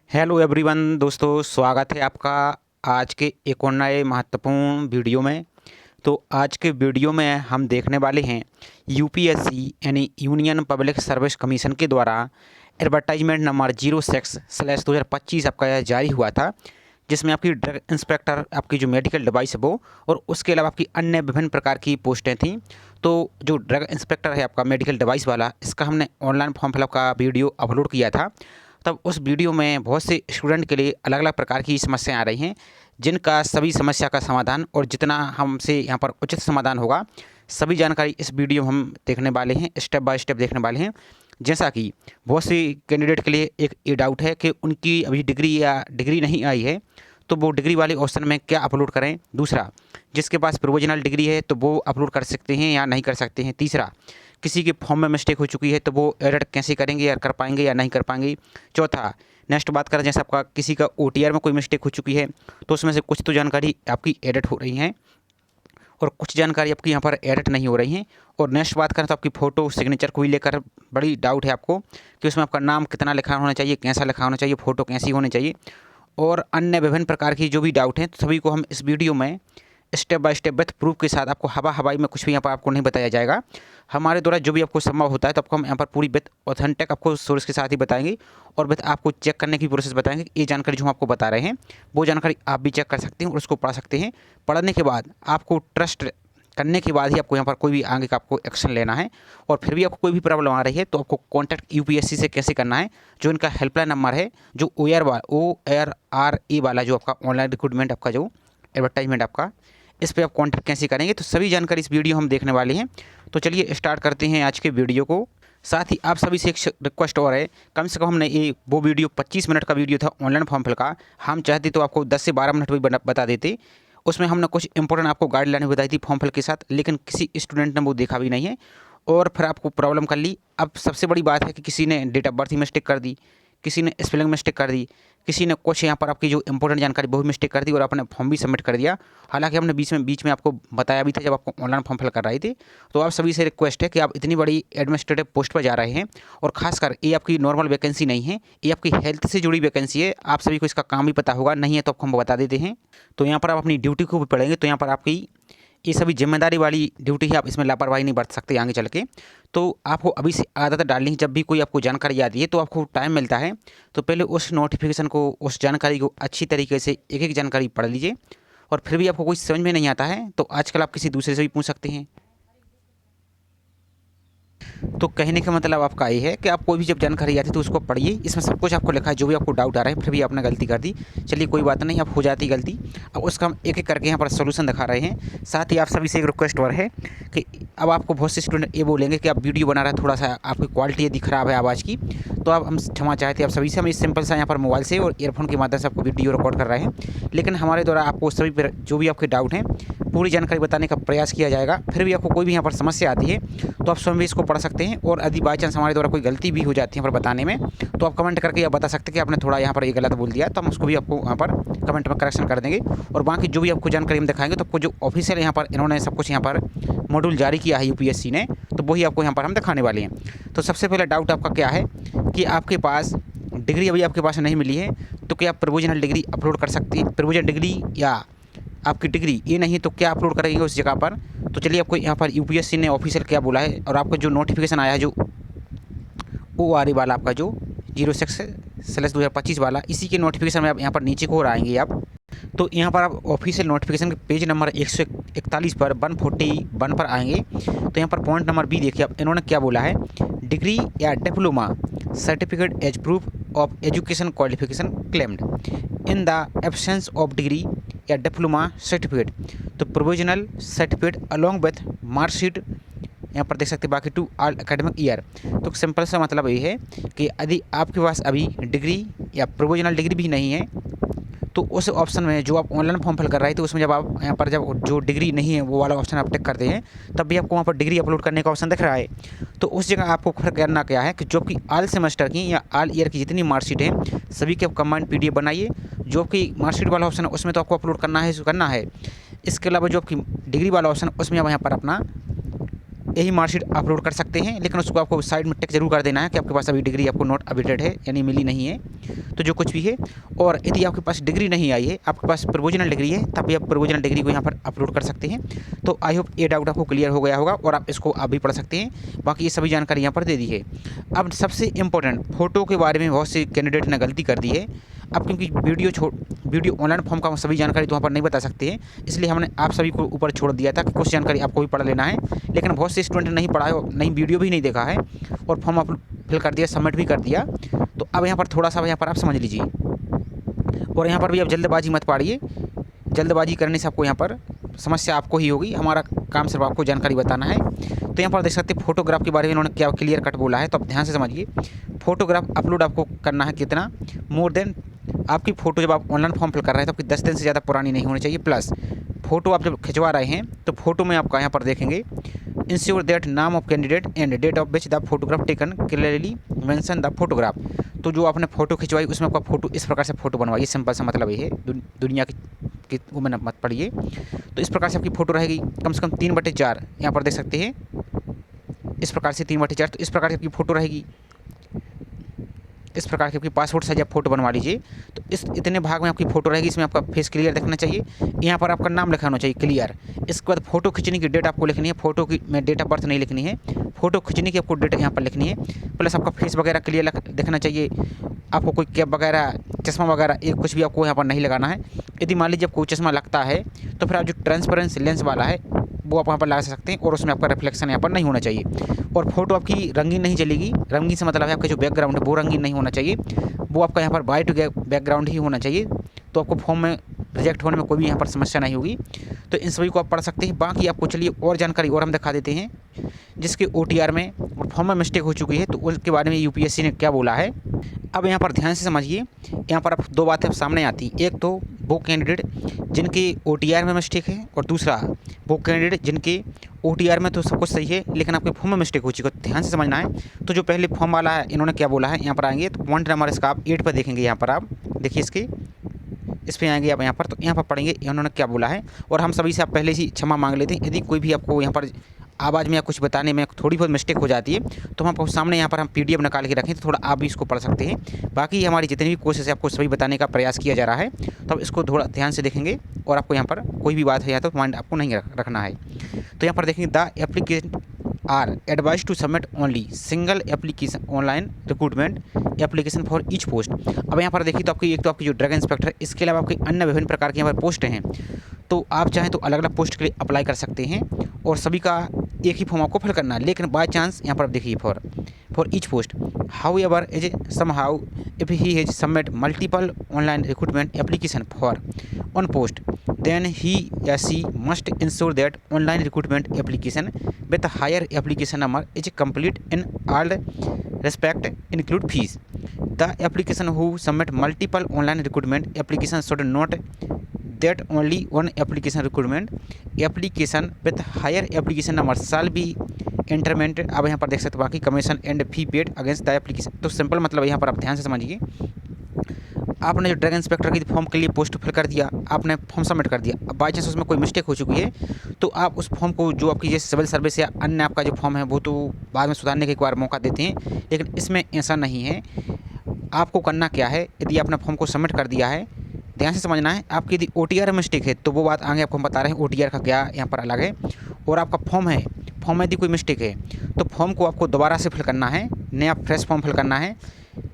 Hello everyone दोस्तों, स्वागत है आपका आज के एक और नए महत्वपूर्ण वीडियो में। तो आज के वीडियो में हम देखने वाले हैं यूपीएससी यानी यूनियन पब्लिक सर्विस कमीशन के द्वारा एडवर्टाइजमेंट नंबर 06/2025 आपका यह जारी हुआ था, जिसमें आपकी ड्रग इंस्पेक्टर, आपकी जो मेडिकल डिवाइस है वो, और उसके अलावा आपकी अन्य विभिन्न प्रकार की पोस्टें थीं। तो जो ड्रग इंस्पेक्टर है आपका मेडिकल डिवाइस वाला, इसका हमने ऑनलाइन फॉर्म फिलअप का वीडियो अपलोड किया था। तब उस वीडियो में बहुत से स्टूडेंट के लिए अलग अलग प्रकार की समस्याएं आ रही हैं, जिनका सभी समस्या का समाधान और जितना हमसे यहाँ पर उचित समाधान होगा, सभी जानकारी इस वीडियो में हम देखने वाले हैं, स्टेप बाय स्टेप देखने वाले हैं। जैसा कि बहुत से कैंडिडेट के लिए एक ये डाउट है कि उनकी अभी डिग्री नहीं आई है, तो वो डिग्री वाले ऑप्शन में क्या अपलोड करें। दूसरा, जिसके पास प्रोविजनल डिग्री है तो वो अपलोड कर सकते हैं या नहीं कर सकते हैं। तीसरा, किसी के फॉर्म में मिस्टेक हो चुकी है तो वो एडिट कैसे करेंगे, या कर पाएंगे या नहीं कर पाएंगे। चौथा, नेक्स्ट बात करें, जैसे आपका किसी का ओटीआर में कोई मिस्टेक हो चुकी है तो उसमें से कुछ तो जानकारी आपकी एडिट हो रही हैं और कुछ जानकारी आपकी यहाँ पर एडिट नहीं हो रही हैं। और नेक्स्ट बात करें तो आपकी फ़ोटो सिग्नेचर को ही लेकर बड़ी डाउट है आपको कि उसमें आपका नाम कितना लिखा होना चाहिए, कैसा लिखा होना चाहिए, फ़ोटो कैसी होनी चाहिए, और अन्य विभिन्न प्रकार की जो भी डाउट हैं, तो सभी को हम इस वीडियो में step by step with proof के साथ, आपको हवाई में कुछ भी यहाँ पर आपको नहीं बताया जाएगा। हमारे द्वारा जो भी आपको संभव होता है तो आपको हम यहाँ पर पूरी विथ ऑथेंटिक आपको सोर्स के साथ ही बताएंगे, और विथ आपको चेक करने की प्रोसेस बताएंगे कि ये जानकारी जो हम आपको बता रहे हैं वो जानकारी आप भी चेक कर सकते हैं और उसको पढ़ सकते हैं। पढ़ने के बाद आपको ट्रस्ट करने के बाद ही आपको यहाँ पर कोई भी आगे का आपको एक्शन लेना है। और फिर भी आपको कोई भी प्रॉब्लम आ रही है तो आपको कॉन्टैक्ट यूपीएससी से कैसे करना है, जो इनका हेल्पलाइन नंबर है, जो ORRA वाला जो आपका ऑनलाइन रिक्रूटमेंट आपका जो एडवर्टाइजमेंट आपका, इस पर आप कॉन्टैक्ट कैसे करेंगे, तो सभी जानकारी इस वीडियो हम देखने वाले हैं। तो चलिए स्टार्ट करते हैं आज के वीडियो को। साथ ही आप सभी से एक रिक्वेस्ट और है, कम से कम हमने ये वो वीडियो 25 मिनट का वीडियो था ऑनलाइन फॉर्म फिल का, हम चाहते तो आपको 10 से 12 मिनट भी बता देते। उसमें हमने कुछ इंपॉर्टेंट आपको गाइडलाइन बताई थी फॉर्म फिल के साथ, लेकिन किसी स्टूडेंट ने वो देखा भी नहीं है और फिर आपको प्रॉब्लम कर ली। अब सबसे बड़ी बात है कि किसी ने डेट ऑफ बर्थ ही मिस्टेक कर दी, किसी ने स्पेलिंग मिस्टेक कर दी, किसी ने कुछ यहाँ पर आपकी जो इंपॉर्टेंट जानकारी वो भी मिस्टेक कर दी और आपने फॉर्म भी सबमिट कर दिया। हालांकि हमने बीच में आपको बताया भी था जब आपको ऑनलाइन फॉर्म फिल कर रहे थे। तो आप सभी से रिक्वेस्ट है कि आप इतनी बड़ी एडमिनिस्ट्रेटिव पोस्ट पर जा रहे हैं, और खासकर ये आपकी नॉर्मल वैकेंसी नहीं है, ये आपकी हेल्थ से जुड़ी वैकेंसी है। आप सभी को इसका काम भी पता होगा, नहीं है तो आपको हम बता देते हैं। तो यहाँ पर आप अपनी ड्यूटी को भी पढ़ेंगे तो यहाँ पर आपकी ये सभी जिम्मेदारी वाली ड्यूटी है, आप इसमें लापरवाही नहीं बरत सकते आगे चल के। तो आपको अभी से आदत डालनी है, जब भी कोई आपको जानकारी आती है तो आपको टाइम मिलता है तो पहले उस नोटिफिकेशन को, उस जानकारी को अच्छी तरीके से एक एक जानकारी पढ़ लीजिए। और फिर भी आपको कोई समझ में नहीं आता है तो आजकल आप किसी दूसरे से भी पूछ सकते हैं। तो कहने का मतलब आपका ये है कि आप कोई भी जब जानकारी आती है तो उसको पढ़िए, इसमें सब कुछ आपको लिखा है, जो भी आपको डाउट आ रहा है। फिर भी आपने गलती कर दी, चलिए कोई बात नहीं, अब हो जाती गलती। अब उसका हम एक एक करके यहाँ पर सोल्यूशन दिखा रहे हैं। साथ ही आप सभी से एक रिक्वेस्ट और है कि अब आपको बहुत से स्टूडेंट ये बोलेंगे कि आप वीडियो बना रहे हैं, थोड़ा सा आपकी क्वालिटी यदि ख़राब है आवाज़ की, तो आप हम क्षमा चाहते हैं आप सभी से। हम इस सिंपल सा यहाँ पर मोबाइल से और ईयरफोन के माध्यम से आपको वीडियो रिकॉर्ड कर रहे हैं, लेकिन हमारे द्वारा आपको सभी जो भी आपके डाउट हैं पूरी जानकारी बताने का प्रयास किया जाएगा। फिर भी आपको कोई भी यहाँ पर समस्या आती है तो आप स्वयं भी इसको पढ़ सकते हैं, और यदि बाई चांस हमारे द्वारा कोई गलती भी हो जाती है यहाँ पर बताने में तो आप कमेंट करके आप बता सकते हैं कि आपने थोड़ा यहाँ पर ये गलत बोल दिया, तो हम उसको भी आपको यहाँ पर कमेंट में करेक्शन कर देंगे। और बाकी जो भी आपको जानकारी हम दिखाएंगे तो आपको जो ऑफिशियल यहाँ पर इन्होंने सब कुछ यहाँ पर मॉड्यूल जारी किया है यूपीएससी ने, तो वही आपको यहाँ पर हम दिखाने वाले हैं। तो सबसे पहले डाउट आपका क्या है कि आपके पास डिग्री अभी आपके पास नहीं मिली है तो क्या आप प्रोविजनल डिग्री अपलोड कर सकते हैं। प्रोविजनल डिग्री या आपकी डिग्री ये नहीं तो क्या अपलोड करेंगे उस जगह पर। तो चलिए आपको यहाँ पर यूपीएससी ने ऑफिशियल क्या बोला है, और आपको जो नोटिफिकेशन आया है जो ORA वाला आपका जो 06/2025 वाला, इसी के नोटिफिकेशन में आप यहाँ पर नीचे को और आएंगे आप, तो यहाँ पर आप ऑफिशियल नोटिफिकेशन के पेज नंबर 141 पर 141 पर आएंगे। तो यहाँ पर पॉइंट नंबर B देखिए, आप इन्होंने क्या बोला है, डिग्री या diploma certificate as proof of education qualification claimed in the absence of degree या डिप्लोमा सर्टिफिकेट तो provisional certificate along with marksheet, यहाँ पर देख सकते हैं बाकी टू ऑल एकेडमिक ईयर। तो सिंपल सा मतलब ये है कि यदि आपके पास अभी डिग्री या प्रोविजनल डिग्री भी नहीं है तो उस ऑप्शन में जो आप ऑनलाइन फॉर्म फिल कर रहे थे उसमें जब आप यहाँ पर जब जो डिग्री नहीं है वो वाला ऑप्शन आप टिक करते हैं तब भी आपको वहाँ पर डिग्री अपलोड करने का ऑप्शन दिख रहा है। तो उस जगह आपको फिर करना क्या है कि जो कि ऑल सेमेस्टर की या ऑल ईयर की जितनी मार्कशीट है सभी के आप कंबाइंड PDF बनाइए। जो कि मार्कशीट वाला ऑप्शन है उसमें तो आपको अपलोड करना है। इसके अलावा जो आपकी डिग्री वाला ऑप्शन उसमें आप यहाँ पर अपना यही मार्कशीट अपलोड कर सकते हैं, लेकिन उसको आपको साइड में टिक जरूर कर देना है कि आपके पास अभी डिग्री आपको नॉट अपडेटेड है, यानी मिली नहीं है। तो जो कुछ भी है, और यदि आपके पास डिग्री नहीं आई है, आपके पास प्रोविजनल डिग्री है, तब भी आप प्रोविजनल डिग्री को यहाँ पर अपलोड कर सकते हैं। तो आई होप ये डाउट आपको क्लियर हो गया होगा और आप इसको आप भी पढ़ सकते हैं। बाकी ये सभी जानकारी यहाँ पर दे दी है। अब सबसे इम्पोर्टेंट, फ़ोटो के बारे में बहुत से कैंडिडेट ने गलती कर दी है। अब क्योंकि वीडियो ऑनलाइन फॉर्म का सभी जानकारी तो वहाँ पर नहीं बता सकते हैं, इसलिए हमने आप सभी को ऊपर छोड़ दिया था कि कुछ जानकारी आपको भी पढ़ लेना है। लेकिन बहुत से स्टूडेंट नहीं पढ़ा है, नहीं वीडियो भी नहीं देखा है और फॉर्म आप फिल कर दिया, सबमिट भी कर दिया। तो अब यहाँ पर थोड़ा सा यहाँ पर आप समझ लीजिए, और यहाँ पर भी आप जल्दबाजी मत पाड़िए। जल्दबाजी करने से आपको यहाँ पर समस्या आपको ही होगी, हमारा काम सिर्फ आपको जानकारी बताना है। तो यहाँ पर देख सकते हैं फोटोग्राफ के बारे में इन्होंने क्या क्लियर कट बोला है, तो आप ध्यान से समझिए। फोटोग्राफ अपलोड आपको करना है कितना, मोर देन, आपकी फ़ोटो जब आप ऑनलाइन फॉर्म फिल कर रहे हैं तो आपकी 10 दिन से ज़्यादा पुरानी नहीं होनी चाहिए। प्लस फ़ोटो आप जब खिंचवा रहे हैं तो फ़ोटो में आपका यहाँ पर देखेंगे, इंश्योर दैट नाम of candidate and date of which the photograph taken clearly mention the photograph. तो जो आपने फ़ोटो खिंचवाई उसमें आपका फ़ोटो इस प्रकार से फ़ोटो बनवाइए, सिंपल सा मतलब ये है, दुनिया की वो में मत पढ़िए। तो इस प्रकार से आपकी फ़ोटो रहेगी, कम से कम 3/4, यहाँ पर देख सकते हैं इस प्रकार से 3/4। तो इस प्रकार से आपकी फ़ोटो रहेगी, इस प्रकार की आपकी पासपोर्ट साइज आप फोटो बनवा लीजिए। तो इस इतने भाग में आपकी फ़ोटो रहेगी, इसमें आपका फेस क्लियर दिखना चाहिए, यहाँ पर आपका नाम लिखा होना चाहिए क्लियर। इसके बाद फ़ोटो खींचने की डेट आपको लिखनी है, फ़ोटो की में डेट ऑफ बर्थ नहीं लिखनी है, फ़ोटो खींचने की आपको डेट यहाँ पर लिखनी है। प्लस आपका फेस वगैरह क्लियर दिखना चाहिए, आपको कोई कैप वगैरह, चश्मा वगैरह एक कुछ भी आपको यहाँ पर नहीं लगाना है। यदि मान लीजिए कोई चश्मा लगता है तो फिर आप जो ट्रांसपेरेंसी लेंस वाला है वो आप वहाँ पर लगा सकते हैं, और उसमें आपका रिफ्लेक्शन यहाँ पर नहीं होना चाहिए। और फोटो आपकी रंगीन नहीं चलेगी, रंगीन से मतलब है आपका जो बैकग्राउंड है वो रंगीन नहीं होना चाहिए, वो आपका यहाँ पर वाइट बैकग्राउंड ही होना चाहिए। तो आपको फॉर्म में रिजेक्ट होने में कोई भी यहाँ पर समस्या नहीं होगी। तो इन सभी को आप पढ़ सकते हैं। बाकी आपको चलिए और जानकारी और हम दिखा देते हैं, जिसके OTR में और फॉर्म में मिस्टेक हो चुकी है, तो उसके बारे में UPSC ने क्या बोला है। अब यहाँ पर ध्यान से समझिए, यहाँ पर आप दो बातें सामने आती हैं। एक तो वो कैंडिडेट जिनके OTR में मिस्टेक है, और दूसरा वो कैंडिडेट जिनके OTR में तो सब कुछ सही है लेकिन आपके फॉर्म में मिस्टेक हो चुकी है। ध्यान से समझना है। तो जो पहले फॉर्म वाला है इन्होंने क्या बोला है, यहाँ पर आएंगे तो पॉइंट नंबर इसका आप 8 पर देखेंगे। यहाँ पर आप देखिए इस पर आएंगे आप यहाँ पर, तो यहाँ पर पढ़ेंगे इन्होंने क्या बोला है। और हम सभी से आप पहले ही क्षमा मांग लेते हैं, यदि कोई भी आपको यहाँ पर आवाज़ में या कुछ बताने में थोड़ी बहुत मिस्टेक हो जाती है तो हम आपको सामने यहाँ पर हम PDF निकाल के रखें, तो थोड़ा आप भी इसको पढ़ सकते हैं। बाकी हमारी जितनी भी कोशिश है आपको सभी बताने का प्रयास किया जा रहा है, तो आप इसको थोड़ा ध्यान से देखेंगे और आपको यहाँ पर कोई भी बात है या तो माइंड आपको नहीं रखना है। तो यहाँ पर देखेंगे the application are advise to submit only single application online recruitment application for each post. अब यहाँ पर देखिए तो आपकी एक तो आपकी जो ड्रग इंस्पेक्टर, इसके अलावा आपकी अन्य विभिन्न प्रकार की यहाँ पर पोस्ट हैं, तो आप चाहें तो अलग अलग पोस्ट के लिए अप्लाई कर सकते हैं और सभी का एक ही फॉर्म आपको फिल करना है। लेकिन बाय चांस यहाँ पर आप देखिए for each post however is somehow if he has submit multiple online recruitment application for one post then he or she must ensure that online recruitment application with higher application number is complete in all respect include fees. The application who submit multiple online recruitment applications should not that only one application recruitment application with higher application number shall be intermented। अब यहाँ पर देख सकते हो बाकी commission and fee paid against the application. तो simple मतलब यहाँ पर आप ध्यान से समझिए, आपने जो ड्रग इंस्पेक्टर की फॉर्म के लिए पोस्ट फिल कर दिया, आपने फॉर्म सबमिट कर दिया, अब बाई चांस उसमें कोई मिस्टेक हो चुकी है तो आप उस फॉर्म को जो आपकी जैसे सिविल सर्विस या अन्य आपका जो फॉर्म है वो तो बाद में सुधारने का एक बार मौका देते हैं, लेकिन इसमें ऐसा नहीं है। आपको करना क्या है, यदि आपने फॉर्म को सबमिट कर दिया है, ध्यान से समझना है, आपकी यदि OTR में मिस्टेक है तो वो बात आगे आपको हम बता रहे हैं OTR का क्या यहाँ पर अलग है। और आपका फॉर्म है, फॉर्म में यदि कोई मिस्टेक है तो फॉर्म को आपको दोबारा से फिल करना है, नया फ्रेश फॉर्म फिल करना है।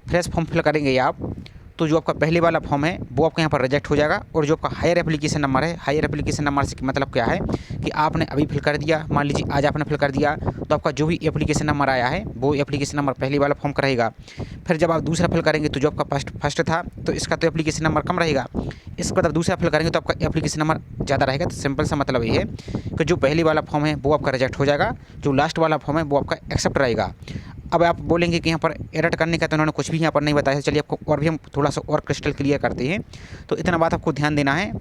फ्रेश फॉर्म फिल करेंगे आप तो जो आपका पहले वाला फॉर्म है वो आपका यहाँ पर रिजेक्ट हो जाएगा। और जो आपका हायर एप्लीकेशन नंबर है, हायर एप्लीकेशन नंबर से मतलब क्या है कि आपने अभी फिल कर दिया, मान लीजिए आज आपने फिल कर दिया, तो आपका जो भी एप्लीकेशन नंबर आया है वो एप्लीकेशन नंबर पहले वाला फॉर्म का रहेगा। फिर जब आप दूसरा फिल करेंगे तो जो आपका फर्स्ट था तो इसका तो एप्लीकेशन नंबर कम रहेगा, इसके बाद आप दूसरा फिल करेंगे तो आपका एप्लीकेशन नंबर ज़्यादा रहेगा। तो सिंपल सा मतलब ये है कि जो पहले वाला फॉर्म है वो आपका रिजेक्ट हो जाएगा, जो लास्ट वाला फॉर्म है वो आपका एक्सेप्ट रहेगा। अब आप बोलेंगे कि यहाँ पर एडिट करने का तो उन्होंने कुछ भी यहाँ पर नहीं बताया। चलिए आपको और भी हम थोड़ा सा और क्रिस्टल क्लियर करते हैं। तो इतना बात आपको ध्यान देना है,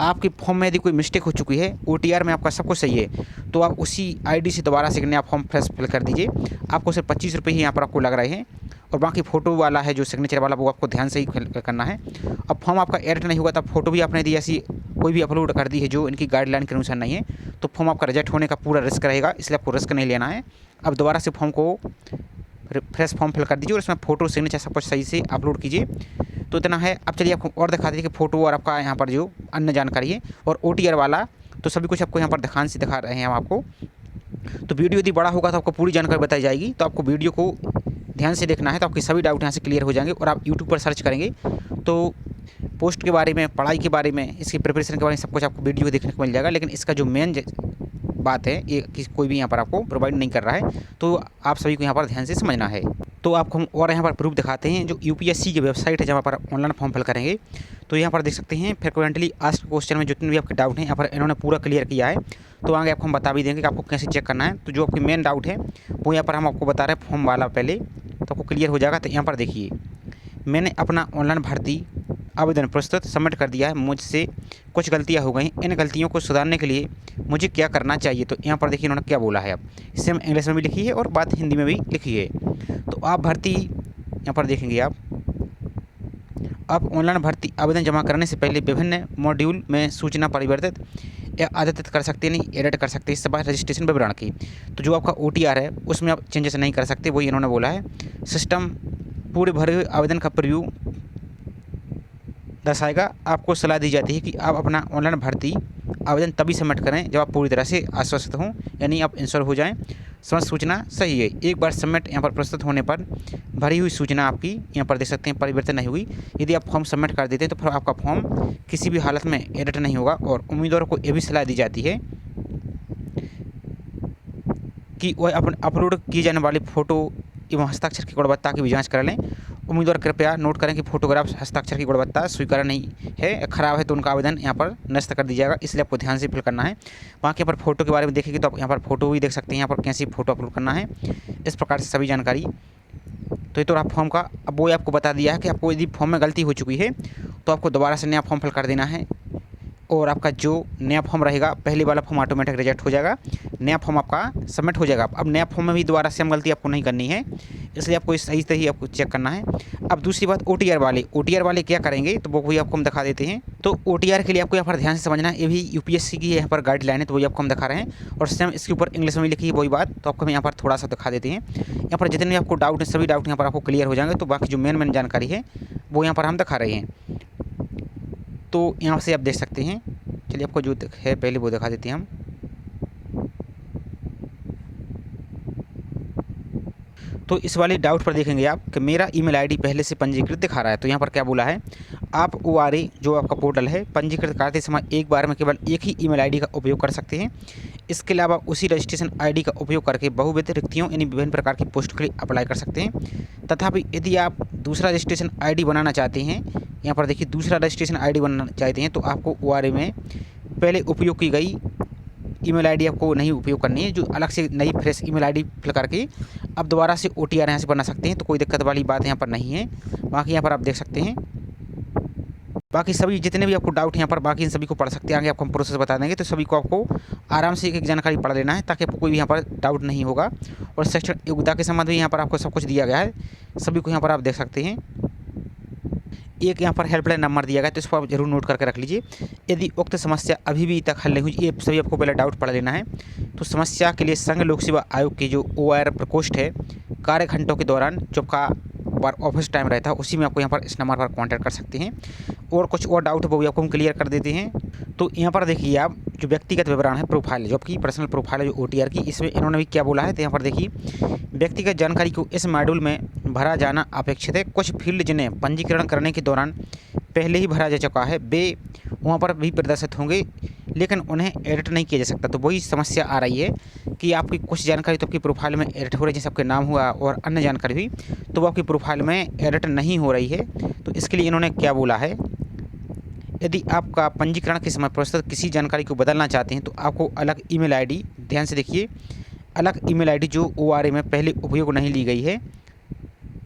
आपके फॉर्म में यदि कोई मिस्टेक हो चुकी है, OTR में आपका सब कुछ सही है, तो आप उसी ID से दोबारा से नया फॉर्म फ्रेश फिल कर दीजिए। आपको सिर्फ 25 रुपये ही यहाँ पर आपको लग रहे हैं और बाकी फ़ोटो वाला है जो सिग्नेचर वाला वो आपको ध्यान से ही करना है। अब फॉर्म आपका एडिट नहीं हुआ तो फ़ोटो भी आपने दी ऐसी कोई भी अपलोड कर दी है जो इनकी गाइडलाइन के अनुसार नहीं है तो फॉर्म आपका रिजेक्ट होने का पूरा रिस्क रहेगा, इसलिए आपको रिस्क नहीं लेना है। अब दोबारा से फॉर्म को फ्रेश फॉर्म फिल कर दीजिए और इसमें फ़ोटो सिग्नेचर सब कुछ सही से अपलोड कीजिए। तो इतना है। अब चलिए आपको और दिखा दीजिए कि फ़ोटो और आपका यहाँ पर जो अन्य जानकारी है और OTR वाला तो सभी कुछ आपको यहाँ पर ध्यान से दिखा रहे हैं हम आपको। तो वीडियो यदि बड़ा होगा तो आपको पूरी जानकारी बताई जाएगी, तो आपको वीडियो को ध्यान से देखना है तो आपके सभी डाउट यहाँ से क्लियर हो जाएंगे। और आप यूट्यूब पर सर्च करेंगे तो पोस्ट के बारे में, पढ़ाई के बारे में, इसकी प्रिपरेशन के बारे में सब कुछ आपको वीडियो देखने को मिल जाएगा। लेकिन इसका जो मेन बात है ये कि कोई भी यहाँ पर आपको प्रोवाइड नहीं कर रहा है, तो आप सभी को यहाँ पर ध्यान से समझना है। तो आपको हम और यहाँ पर प्रूफ दिखाते हैं जो UPSC की वेबसाइट है जहाँ पर ऑनलाइन फॉर्म फिल करेंगे। तो यहाँ पर देख सकते हैं फ्रिक्वेंटली आस्क्ड क्वेश्चन में जितने भी आपके डाउट हैं यहाँ पर इन्होंने पूरा क्लियर किया है। तो आगे आपको हम बता भी देंगे कि आपको कैसे चेक करना है। तो जो आपकी मेन डाउट है वो यहाँ पर हम आपको बता रहे हैं फॉर्म वाला पहले, तो आपको क्लियर हो जाएगा। तो यहाँ पर देखिए, मैंने अपना ऑनलाइन भर्ती आवेदन प्रस्तुत सबमिट कर दिया है, मुझसे कुछ गलतियां हो गई, इन गलतियों को सुधारने के लिए मुझे क्या करना चाहिए। तो यहाँ पर देखिए इन्होंने क्या बोला है। अब इसे हम इंग्लिश में भी लिखी है और बात हिंदी में भी लिखी है। तो आप भर्ती यहाँ पर देखेंगे आप ऑनलाइन भर्ती आवेदन जमा करने से पहले विभिन्न मॉड्यूल में सूचना परिवर्तित या अद्यतित कर सकते, नहीं एडिट कर सकते। इससे बाद रजिस्ट्रेशन विवरण की तो जो आपका OTR है उसमें आप चेंजेस नहीं कर सकते, वही इन्होंने बोला है। सिस्टम पूरे भरे हुए आवेदन का प्रीव्यू दर्शाएगा। आपको सलाह दी जाती है कि आप अपना ऑनलाइन भर्ती आवेदन तभी सबमिट करें जब आप पूरी तरह से आश्वस्त हों, यानी आप इंश्योर हो जाएं समझ सूचना सही है। एक बार सबमिट यहाँ पर प्रस्तुत होने पर भरी हुई सूचना आपकी यहाँ पर देख सकते हैं परिवर्तन नहीं हुई। यदि आप फॉर्म सबमिट कर देते हैं तो फिर आपका फॉर्म किसी भी हालत में एडिट नहीं होगा। और उम्मीदवारों को ये भी सलाह दी जाती है कि वह अपलोड की जाने वाली फ़ोटो एवं हस्ताक्षर की गुणवत्ता की भी जाँच कर लें। उम्मीदवार कृपया नोट करें कि फोटोग्राफ हस्ताक्षर की गुणवत्ता स्वीकार्य नहीं है, खराब है तो उनका आवेदन यहाँ पर नष्ट कर दिया जाएगा, इसलिए आपको ध्यान से फिल करना है। वहाँ के पर फोटो के बारे में देखेंगे तो आप यहाँ पर फोटो भी देख सकते हैं, यहाँ पर कैसी फ़ोटो अपलोड करना है, इस प्रकार से सभी जानकारी। तो ये तो आप फॉर्म का अब वो आपको बता दिया है कि आपको यदि फॉर्म में गलती हो चुकी है तो आपको दोबारा से नया फॉर्म फिल कर देना है। और आपका जो नया फॉर्म रहेगा पहले वाला फॉर्म ऑटोमेटिक रिजेक्ट हो जाएगा, नया फॉर्म आपका सबमिट हो जाएगा। अब नया फॉर्म में भी दोबारा से हम गलती आपको नहीं करनी है, इसलिए आपको सही से ही आपको चेक करना है। अब दूसरी बात OTR वाले क्या करेंगे तो वो भी आपको हम दिखा देते हैं। तो OTR के लिए आपको यहाँ पर ध्यान से समझना है, ये भी UPSC की यहाँ पर गाइडलाइन है, तो वही आपको हम दिखा रहे हैं और सेम इसके ऊपर इंग्लिश में लिखी है वही बात, तो आपको हम यहाँ पर थोड़ा सा दिखा देते हैं। यहाँ पर जितने भी आपको डाउट है सभी डाउट यहाँ पर आपको क्लियर हो जाएंगे। तो बाकी जो मेन जानकारी है वो यहाँ पर हम दिखा रहे हैं, तो यहाँ से आप देख सकते हैं। चलिए आपको जो है पहले वो दिखा देते हैं हम। तो इस वाले डाउट पर देखेंगे आप कि मेरा ईमेल आईडी पहले से पंजीकृत दिखा रहा है। तो यहाँ पर क्या बोला है, आप ORA जो आपका पोर्टल है पंजीकृत करते समय एक बार में केवल एक ही ईमेल आईडी का उपयोग कर सकते हैं। इसके अलावा उसी रजिस्ट्रेशन आईडी का उपयोग करके बहुविध रिक्तियों यानी विभिन्न प्रकार की पोस्ट के लिए अप्लाई कर सकते हैं। तथापि यदि आप दूसरा रजिस्ट्रेशन आईडी बनाना चाहते हैं, यहाँ पर देखिए दूसरा रजिस्ट्रेशन आईडी बनाना चाहते हैं तो आपको ORA में पहले उपयोग की गई ईमेल आईडी आपको नहीं उपयोग करनी है, जो अलग से नई फ्रेश ईमेल आईडी फिल करके अब दोबारा से OTR यहाँ से बना सकते हैं। तो कोई दिक्कत वाली बात यहाँ पर नहीं है। बाकी यहाँ पर आप देख सकते हैं, बाकी सभी जितने भी आपको डाउट यहाँ पर बाकी इन सभी को पढ़ सकते हैं, आगे आपको हम प्रोसेस बता देंगे। तो सभी को आपको आराम से एक एक जानकारी पढ़ लेना है ताकि आपको कोई भी यहाँ पर डाउट नहीं होगा। और सेक्शन योग्यता के संबंध में यहाँ पर आपको सब कुछ दिया गया है, सभी को यहाँ पर आप देख सकते हैं। एक यहाँ पर हेल्पलाइन नंबर दिया गया है तो इसको आप जरूर नोट करके रख लीजिए। यदि उक्त समस्या अभी भी तक हल नहीं हुई, ये सभी आपको पहले डाउट पढ़ लेना है। तो समस्या के लिए संघ लोक सेवा आयोग की जो OIR प्रकोष्ठ है कार्य घंटों के दौरान जो आपका ऑफिस टाइम रहता है उसी में आपको यहाँ पर इस नंबर पर कांटेक्ट कर सकते हैं। और कुछ और डाउट है वो भी आपको हम क्लियर कर देते हैं। तो यहाँ पर देखिए आप जो व्यक्तिगत विवरण है प्रोफाइल जो आपकी पर्सनल प्रोफाइल है जो OTR की, इसमें इन्होंने भी क्या बोला है। तो यहाँ पर देखिए व्यक्तिगत जानकारी को इस मॉड्यूल में भरा जाना अपेक्षित है। कुछ फील्ड जिन्हें पंजीकरण करने के दौरान पहले ही भरा जा चुका है वे वहाँ पर भी प्रदर्शित होंगे, लेकिन उन्हें एडिट नहीं किया जा सकता। तो वही समस्या आ रही है कि आपकी कुछ जानकारी तो आपकी प्रोफाइल में एडिट हो रही है, जैसे आपके नाम हुआ और अन्य जानकारी हुई, तो वो आपकी प्रोफाइल में एडिट नहीं हो रही है। तो इसके लिए इन्होंने क्या बोला है, यदि आपका पंजीकरण के समय प्रस्तुत किसी जानकारी को बदलना चाहते हैं तो आपको अलग ईमेल आईडी, ध्यान से देखिए, अलग ईमेल आईडी जो ORA में पहले उपयोग नहीं ली गई है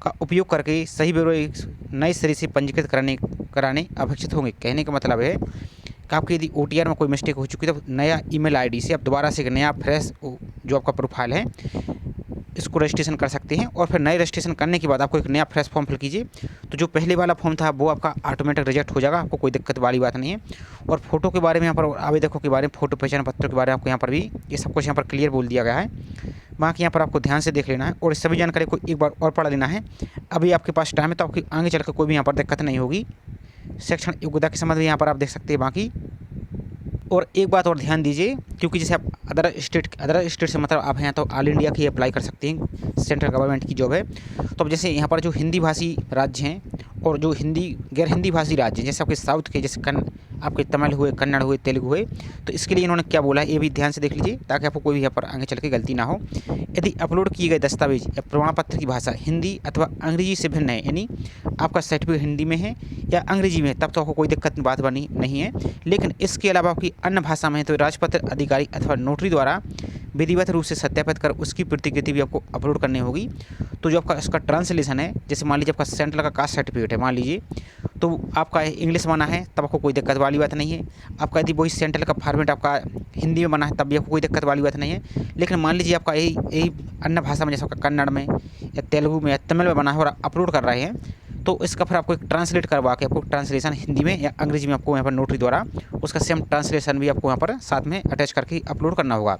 का उपयोग करके सही ब्यौरे नए सिरे से पंजीकृत कराने अपेक्षित होंगे। कहने का मतलब है कि आपकी यदि OTR में कोई मिस्टेक हो चुकी है तो नया ईमेल आईडी से आप दोबारा से एक नया फ्रेश जो आपका प्रोफाइल है इसको रजिस्ट्रेशन कर सकते हैं। और फिर नए रजिस्ट्रेशन करने के बाद आपको एक नया फ्रेश फॉर्म फिल कीजिए। तो जो पहले वाला फॉर्म था वो आपका ऑटोमेटिक रिजेक्ट हो जाएगा, आपको कोई दिक्कत वाली बात नहीं है। और फोटो के बारे में यहाँ पर आवेदकों के बारे में फ़ोटो पहचान पत्र के बारे में आपको यहाँ पर भी ये सब कुछ यहाँ पर क्लियर बोल दिया गया है। बाकी यहाँ पर आपको ध्यान से देख लेना है और इस सभी जानकारी को एक बार और पढ़ लेना है। अभी आपके पास टाइम है तो आपकी आगे चलकर कोई भी यहाँ पर दिक्कत नहीं होगी। शैक्षणिक योग्यता के संबंध में यहाँ पर आप देख सकते हैं बाकी। और एक बात और ध्यान दीजिए, क्योंकि जैसे आप अदर स्टेट से मतलब आप हैं तो ऑल इंडिया की अप्लाई कर सकते हैं, सेंट्रल गवर्नमेंट की जॉब है। तो अब जैसे यहाँ पर जो हिंदी भाषी राज्य हैं और जो गैर हिंदी भाषी राज्य जैसे आपके साउथ के, जैसे आपके तमिल हुए, कन्नड़ हुए, तेलुगु हुए, तो इसके लिए इन्होंने क्या बोला है ये भी ध्यान से देख लीजिए ताकि आपको कोई भी यहाँ पर आगे चल के गलती ना हो। यदि अपलोड किए गए दस्तावेज या प्रमाण पत्र की भाषा हिंदी अथवा अंग्रेजी से भिन्न है, यानी आपका सर्टिफिकेट हिंदी में है या अंग्रेजी में है, तब तो आपको कोई दिक्कत बात बनी नहीं है। लेकिन इसके अलावा आपकी अन्य भाषा में है तो राजपत्र अधिकारी अथवा नोटरी द्वारा विधिवत रूप से सत्यापित कर उसकी प्रतिकृति भी आपको अपलोड करनी होगी। तो जो आपका इसका ट्रांसलेशन है, जैसे मान लीजिए आपका सेंट्रल का कास्ट सर्टिफिकेट है मान लीजिए, तो आपका इंग्लिश बना है तब आपको कोई दिक्कत वाली बात नहीं है। आपका यदि वही सेंट्रल का फॉर्मेट आपका हिंदी में बना है तब भी आपको कोई दिक्कत वाली बात नहीं है। लेकिन मान लीजिए आपका यही अन्य भाषा में, जैसे आपका कन्नड़ में या तेलुगु में या तमिल में बना है और अपलोड कर रहे हैं, तो इसका फिर आपको एक ट्रांसलेट करवा के आपको ट्रांसलेशन हिंदी में या अंग्रेजी में आपको यहाँ पर नोटरी द्वारा उसका सेम ट्रांसलेशन भी आपको यहाँ पर साथ में अटैच करके अपलोड करना होगा।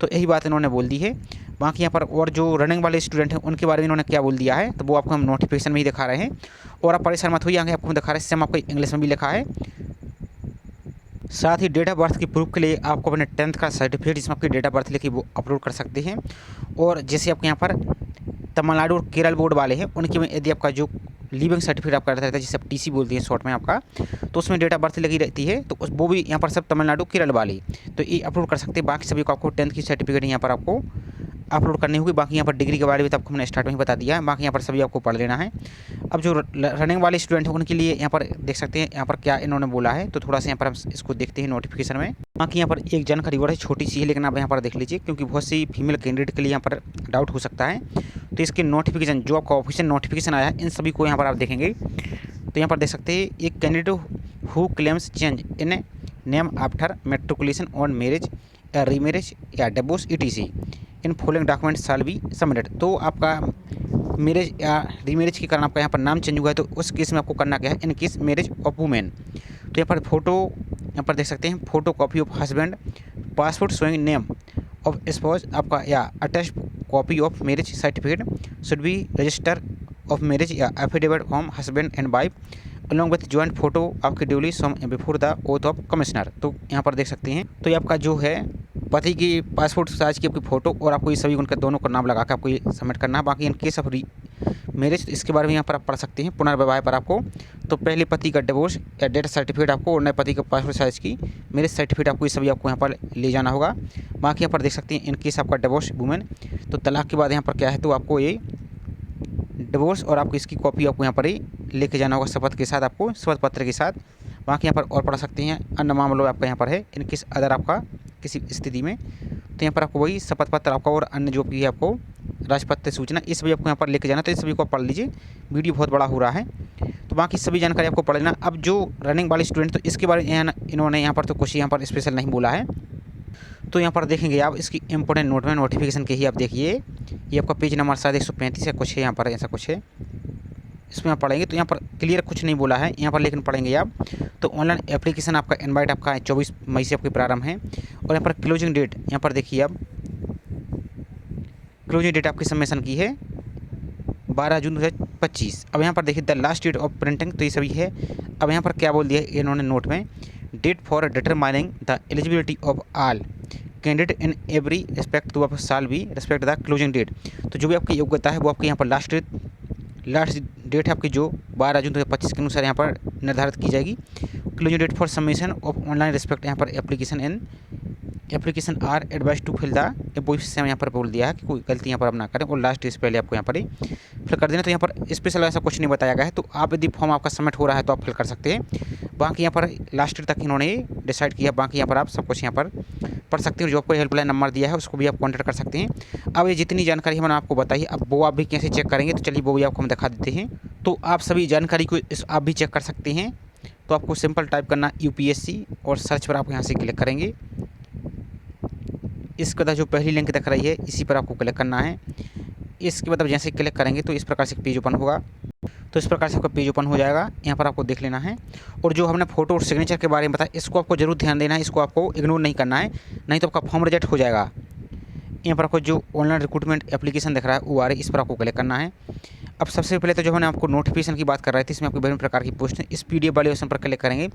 तो यही बात इन्होंने बोल दी है। बाकी यहाँ पर और जो रनिंग वाले स्टूडेंट हैं उनके बारे में इन्होंने क्या बोल दिया है तो वो आपको हम नोटिफिकेशन में ही दिखा रहे हैं। और आप परेशान मत होइए, आगे आपको हम दिखा रहे हैं, सेम आपको इंग्लिश में भी लिखा है। साथ ही डेट ऑफ बर्थ की प्रूफ के लिए आपको अपने 10th का सर्टिफिकेट जिसमें आपकी डेट ऑफ बर्थ लिखी वो अपलोड कर सकते हैं। और जैसे आपके यहाँ पर तमिलनाडु और केरल बोर्ड वाले हैं उनके में यदि आपका जो लिविंग सर्टिफिकेट आपका रहता है, जिसे आप टीसी बोलते हैं शॉर्ट में आपका, तो उसमें डेट ऑफ बर्थ लगी रहती है, तो वो भी यहाँ पर सब तमिलनाडु केरल वाले तो ये अपलोड कर सकते हैं। बाकी सभी को आपको 10th की सर्टिफिकेट यहाँ पर आपको अपलोड करनी होगी। बाकी यहाँ पर डिग्री के बारे में तो आपको हमने स्टार्ट में ही बता दिया है, बाकी यहाँ पर सभी आपको पढ़ लेना है। अब जो रनिंग वाले स्टूडेंट हैं उनके लिए यहाँ पर देख सकते हैं यहाँ पर क्या इन्होंने बोला है, तो थोड़ा सा यहाँ पर हम इसको देखते हैं नोटिफिकेशन में। बाकी यहाँ पर एक जानकारी और है, छोटी सी है लेकिन आप यहाँ पर देख लीजिए क्योंकि बहुत सी फीमेल कैंडिडेट के लिए यहाँ पर डाउट हो सकता है। तो इसके नोटिफिकेशन जो आपका ऑफिशियल नोटिफिकेशन आया है इन सभी को यहाँ पर आप देखेंगे तो यहाँ पर देख सकते हैं एक candidate who claims change in name after matriculation on marriage या रीमैरिज या divorce ETC in following document shall be submitted. तो आपका मैरिज या रीमैरिज के कारण आपका यहाँ पर नाम चेंज हुआ है तो उस केस में आपको करना क्या है, in case marriage of women. तो यहाँ पर फोटो यहाँ पर देख सकते हैं, photo copy of husband, passport showing name of spouse आपका या attached copy of marriage certificate should be register of marriage या affidavit from husband and wife along with joint photo आपके duly sworn before the oath of commissioner. तो यहाँ पर देख सकते हैं, तो ये आपका जो है पति की पासपोर्ट साइज की आपकी फ़ोटो और आपको ये सभी उनका दोनों का नाम लगा के आपको ये सबमिट करना है। बाकी इन केस ऑफ मैरिज इसके बारे में यहाँ पर आप पढ़ सकते हैं, पुनर्विवाह पर आपको तो पहले पति का डिवोर्स या डेथ सर्टिफिकेट आपको और नए पति का पासपोर्ट साइज की मैरिज सर्टिफिकेट आपको ये सभी आपको यहाँ पर ले जाना होगा। बाकी यहाँ पर देख सकते हैं इन केस आपका डिवोर्स वुमेन तो तलाक के बाद यहाँ पर क्या है तो आपको ये डिवोर्स और आपको इसकी कॉपी आपको यहाँ पर ही लेके जाना होगा शपथ के साथ, आपको शपथ पत्र के साथ। बाकी यहाँ पर और पढ़ सकते हैं अन्य मामलों आपका यहाँ पर है इन केस अदर आपका किसी स्थिति में, तो यहाँ पर आपको वही शपथ पत्र आपका और अन्य जो भी आपको राजपत्र सूचना ये सभी आपको यहाँ पर लेके जाना, तो इस सभी को आप पढ़ लीजिए, वीडियो बहुत बड़ा हो रहा है तो बाकी सभी जानकारी आपको पढ़ लेना। अब जो रनिंग वाले स्टूडेंट तो इसके बारे में इन्होंने यहाँ पर तो कुछ यहाँ पर स्पेशल नहीं बोला है, तो यहाँ पर देखेंगे आप इसकी इंपॉर्टेंट नोट में नोटिफिकेशन के ही आप देखिए, ये आपका पेज नंबर शायद 135 है कुछ है यहाँ पर ऐसा कुछ है, इसमें आप पढ़ेंगे तो यहाँ पर क्लियर कुछ नहीं बोला है यहाँ पर, लेकिन पढ़ेंगे आप तो ऑनलाइन एप्लीकेशन आपका इनवाइट आपका 24 मई से आपके प्रारंभ है। और यहाँ पर क्लोजिंग डेट यहाँ पर देखिए आप क्लोजिंग डेट आपकी सबमिशन की है 12 जून 2025। अब यहाँ पर देखिए the last date of printing तो ये सभी है। अब यहाँ पर क्या बोल दिया है इन्होंने नोट में, date for determining the eligibility of all candidate in every respect to of shall be respect the closing date. तो जो भी आपकी योग्यता है वो आपके यहाँ पर लास्ट डेट है आपकी जो 12 जून 2025 के अनुसार यहाँ पर निर्धारित की जाएगी। Closing date for submission of online respect यहाँ पर application are advise to fill the वो सेम यहाँ पर बोल दिया है कि कोई गलती यहाँ पर आप ना करें और लास्ट डेट से पहले आपको यहाँ पर ही फिल कर देना। तो यहाँ पर स्पेशल ऐसा कुछ नहीं बताया गया है, तो आप यदि फॉर्म आपका सबमिट हो रहा है तो आप फिल कर सकते हैं। बाकी यहाँ पर लास्ट डेट तक इन्होंने डिसाइड किया, बाकी यहाँ पर आप सब कुछ यहाँ पर पढ़ सकते हैं। जो आपको हेल्पलाइन नंबर दिया है उसको भी आप कॉन्टैक्ट कर सकते हैं। अब ये जितनी जानकारी मैंने आपको बताई अब वो आप भी कैसे चेक करेंगे तो चलिए वो भी आपको हम दिखा देते हैं। तो आप सभी जानकारी को आप भी चेक कर सकते हैं। तो आपको सिंपल टाइप करना UPSC और सर्च पर आप यहाँ से क्लिक करेंगे। इसके बाद जो पहली लिंक दिख रही है इसी पर आपको क्लिक करना है। इसके बाद जैसे क्लिक करेंगे तो इस प्रकार से पेज ओपन होगा। तो इस प्रकार से आपका पेज ओपन हो जाएगा। यहाँ पर आपको देख लेना है और जो हमने फ़ोटो और सिग्नेचर के बारे में बताया इसको आपको ज़रूर ध्यान देना है, इसको आपको इग्नोर नहीं करना है, नहीं तो आपका फॉर्म रिजेक्ट हो जाएगा। यहाँ पर आपको जो ऑनलाइन रिक्रूटमेंट एप्लीकेशन दिख रहा है ORA, इस पर आपको क्लिक करना है। अब सबसे पहले तो जो हमने आपको नोटिफिकेशन की बात कर रहे थे, इसमें आपको विभिन्न प्रकार की पोस्ट है। इस PDF वाले ऑप्शन पर क्लिक करेंगे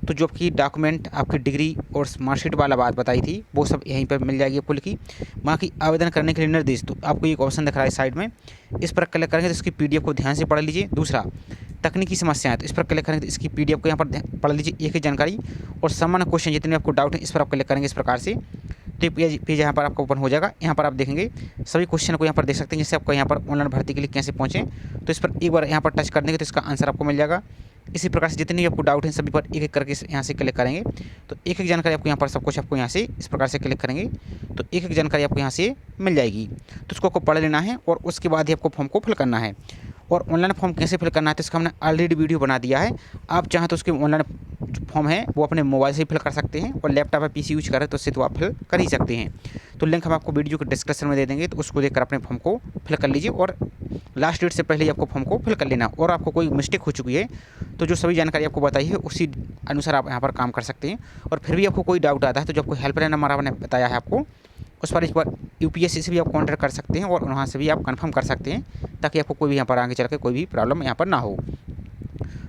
तो जो आपकी डॉक्यूमेंट, आपकी डिग्री और मार्कशीट वाला बात बताई थी वो सब यहीं पर मिल जाएगी पुल की। वहाँ की आवेदन करने के लिए निर्देश, तो आपको एक ऑप्शन दिख रहा है साइड में, इस पर क्लिक करेंगे तो इसकी PDF को ध्यान से पढ़ लीजिए। दूसरा, तकनीकी समस्याएं, तो इस पर क्लिक करेंगे तो इसकी PDF को यहाँ पर पढ़ लीजिए, एक ही जानकारी। और सामान्य क्वेश्चन जितने आपको डाउट है इस पर आप क्लिक करेंगे इस प्रकार से, तो पेज यहाँ पर आपको ओपन हो जाएगा। यहाँ पर आप देखेंगे सभी क्वेश्चन को यहाँ पर देख सकते हैं, जैसे आपको यहाँ पर ऑनलाइन भर्ती के लिए कैसे पहुँचें, तो इस पर एक बार यहाँ पर टच कर देंगे तो इसका आंसर आपको मिल जाएगा। इसी प्रकार से जितने भी आपको डाउट हैं सभी पर एक एक करके यहाँ से क्लिक करेंगे तो एक एक जानकारी आपको यहाँ पर सब कुछ आपको यहाँ से इस प्रकार से क्लिक करेंगे तो एक एक जानकारी आपको यहाँ से मिल जाएगी। तो उसको आपको पढ़ लेना है और उसके बाद ही आपको फॉर्म को फिल करना है। और ऑनलाइन फॉर्म कैसे फिल करना है तो इसका हमने ऑलरेडी वीडियो बना दिया है। आप चाहें तो उसके ऑनलाइन जो फॉर्म है वो अपने मोबाइल से ही फिल कर सकते हैं और लैपटॉप या PC यूज करें तो उससे तो आप फिल कर ही सकते हैं। तो लिंक हम आपको वीडियो के डिस्क्रिप्शन में दे देंगे, तो उसको देखकर अपने फॉर्म को फिल कर लीजिए और लास्ट डेट से पहले ही आपको फॉर्म को फिल कर लेना। और आपको कोई मिस्टेक हो चुकी है तो जो सभी जानकारी आपको बताई है उसी अनुसार आप यहाँ पर काम कर सकते हैं। और फिर भी आपको कोई डाउट आता है तो जो आपको हेल्पलाइन नंबर आपने बताया है आपको उस पर एक बार UPSC से भी आप कॉन्टैक्ट कर सकते हैं और वहाँ से भी आप कंफर्म कर सकते हैं ताकि आपको कोई भी यहाँ पर आगे चल के कोई भी प्रॉब्लम यहाँ पर ना हो।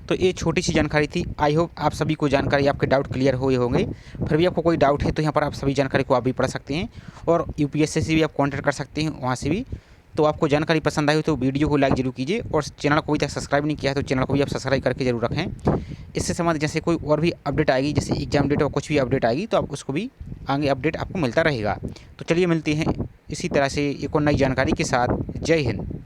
तो ये छोटी सी जानकारी थी। आई होप आप सभी को जानकारी, आपके डाउट क्लियर हुए होंगे। फिर भी आपको कोई डाउट है तो यहाँ पर आप सभी जानकारी को आप भी पढ़ सकते हैं और UPSC से भी आप कॉन्टैक्ट कर सकते हैं वहाँ से भी। तो आपको जानकारी पसंद आई हो तो वीडियो को लाइक जरूर कीजिए और चैनल को अभी तक सब्सक्राइब नहीं किया है तो चैनल को भी आप सब्सक्राइब करके जरूर रखें। इससे संबंधित जैसे कोई और भी अपडेट आएगी, जैसे एग्जाम डेट और कुछ भी अपडेट आएगी तो आप उसको भी आगे अपडेट आपको मिलता रहेगा। तो चलिए मिलते हैं इसी तरह से एक और नई जानकारी के साथ। जय हिंद।